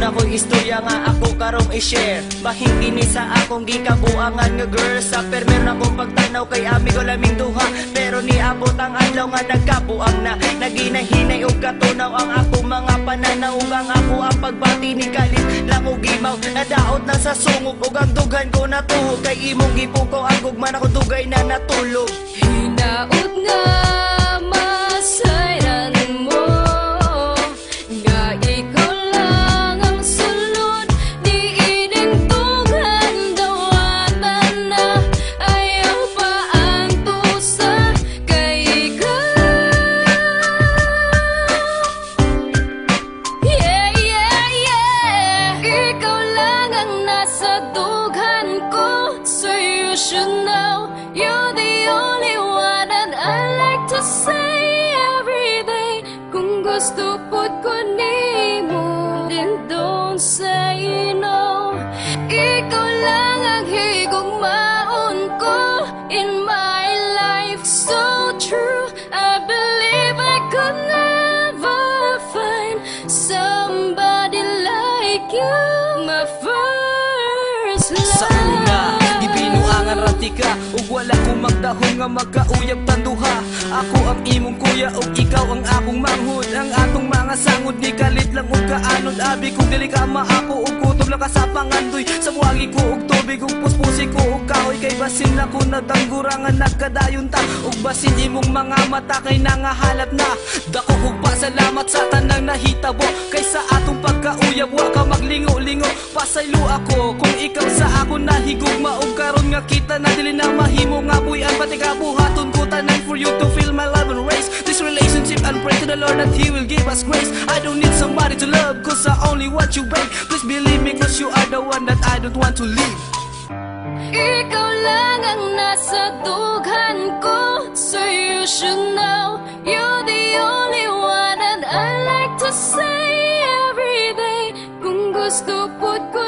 na ko'y istorya nga ako karong i-share. Bahin kini sa akong gikabuangan nga girl. Sa meron akong pagtanaw kay amigo laming duha, pero niabot ang adlaw nga nagkabuang na. Naginahinay og katunaw ang akong mga pananaw. Ug ang ako ang pagbati ni kalit lang og gimaw. Nadaot na sa sungog ug ang dughan ko natuhog. Kay imong gipukaw ang gugman ako dugay na natulog. Hinaot nga masayran mo, nga ikaw lang ang sulod. Di inintugan dawatan na, ayaw pa ang tusa kay ikaw. Yeah, yeah, yeah. Ikaw lang ang nasa dughan ko, so you should know you're the only one that I like to say every day. Kung gusto po ko nimo, then don't say no. Ikaw lang ang higugmaon ko in my life, so true. I believe I could never find somebody like you, my first Sa una, love. gibinuangan ratika ug wala ko magdahong nga magkauyab tanduha. Ako ang imong kuya ug ikaw ang akong manghud. Ang atong mga sangod ni kalit lang ug kaanod. Abi kung dili ka maako ug kutob lang ka sa pangandoy. Sa buwagi ko ug tubig ug puspusi ko ug kahoy. Kay basin ako nadanggurangan nagkadayon ta. Ug basin imong mga mata kay nangahalat na. Dako ug pasalamat sa tanang nahitabo. Kay sa atong pagkauyab wa ka maglingo-lingo. Pasaylo ako kung ikaw sa ako nahigugma. Ug karon nga kita na dili na mahimo nga buyan. Pati kabuhaton ko tanan for you to feel my love and race this relationship, and pray to the Lord that He will give us grace. I don't need somebody to love, cause I only want you, babe. Please believe me, cause you are the one that I don't want to leave. Ikaw lang ang nasa dughan ko, so you should know you're the only one that I like to say every day. Kung gusto po ko